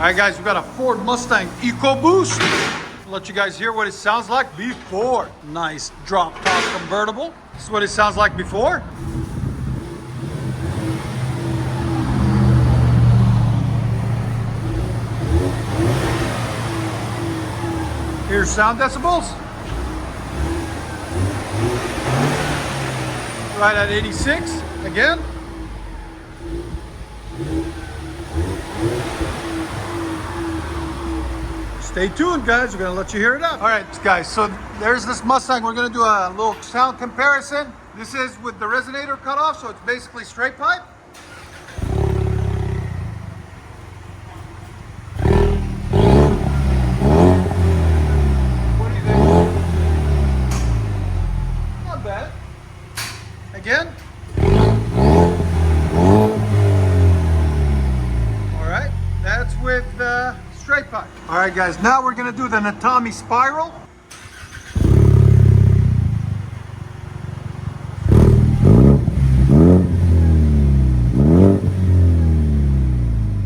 All right, guys, we got a Ford Mustang Ecoboost. I'll let you guys hear what it sounds like before. Nice drop top convertible. This is what it sounds like before. Here's sound decibels. Right at 86 again. Stay tuned, guys. We're gonna let you hear it out. All right, guys, so there's this Mustang. We're gonna do a little sound comparison. This is with the resonator cut off, so it's basically straight pipe. What do you think? Not bad. Again. All right, that's with straight pipe. All right, guys, now we're gonna do the Netami spiral.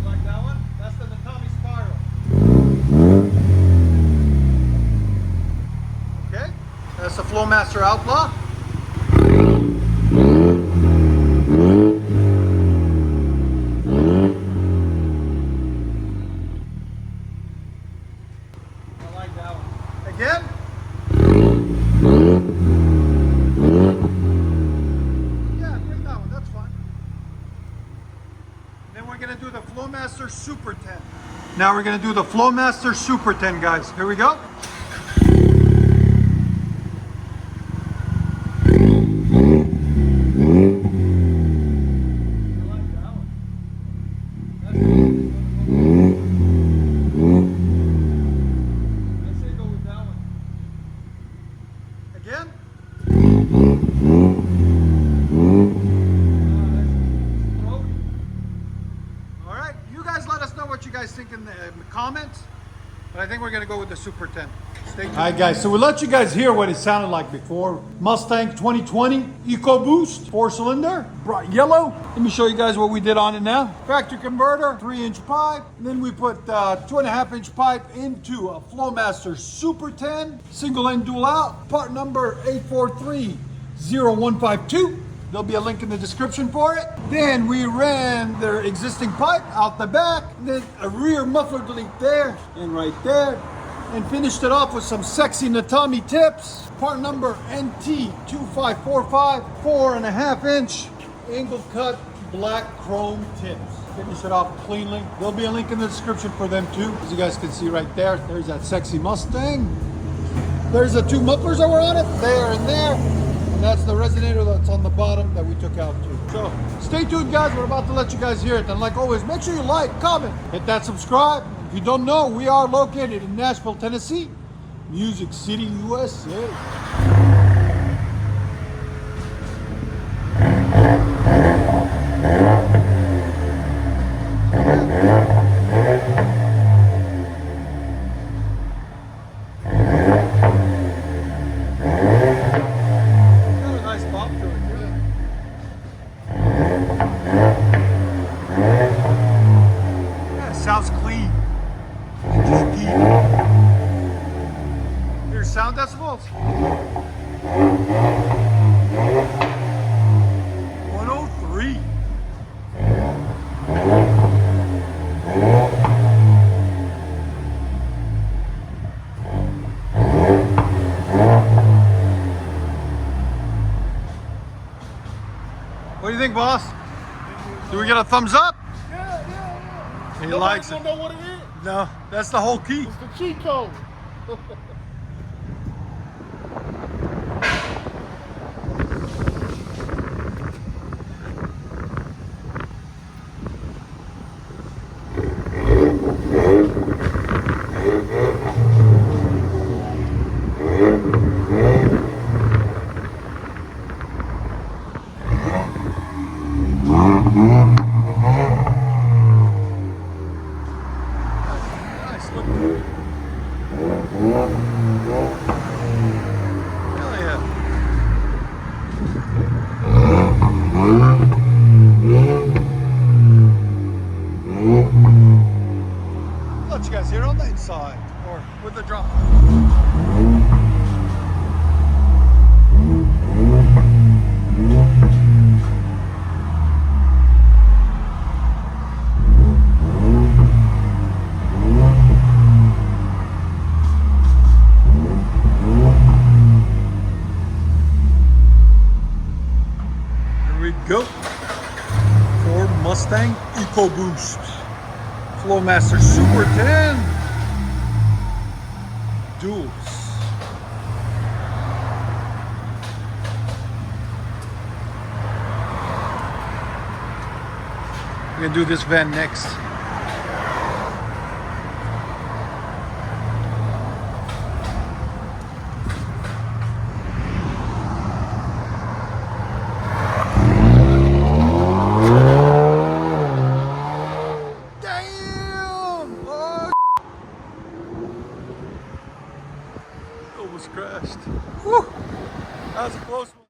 Like that one? That's the Netami spiral. Okay, that's the Flowmaster Outlaw. Again. Yeah, bring that one, that's fine. Then we're gonna do the Flowmaster Super 10. Now we're gonna do the Flowmaster Super 10, guys. Here we go. Again. All right, you guys let us know what you guys think in the comments, but I think we're gonna go with the Super 10. Stay tuned. All right, guys, so we'll let you guys hear what it sounded like before. Mustang 2020 Ecoboost, 4-cylinder, bright yellow. Let me show you guys what we did on it now. Factory converter, 3-inch pipe. And then we put 2.5-inch pipe into a Flowmaster Super 10, single in, dual out, part number 8430152. There'll be a link in the description for it. Then we ran their existing pipe out the back, then a rear muffler delete there and right there, and finished it off with some sexy Netami tips. Part number NT2545, 4.5-inch angle cut black chrome tips. Finish it off cleanly. There'll be a link in the description for them too. As you guys can see right there, there's that sexy Mustang. There's the 2 mufflers that were on it, there and there. And that's the resonator that's on the bottom that we took out too. So stay tuned, guys. We're about to let you guys hear it. And like always, make sure you like, comment, hit that subscribe. If you don't know, we are located in Nashville, Tennessee, Music City, USA. Sounds clean. Just deep. Here's sound decibels. 103. What do you think, boss? Do we get a thumbs up? He likes it. Know what it is? No, that's the whole key. It's the cheat code. let you guys hear on the inside or with the drum. Here we go. Ford Mustang Ecoboost. Flowmaster Super 10 duals. We're gonna do this van next. Almost crashed. Whew. That was a close one.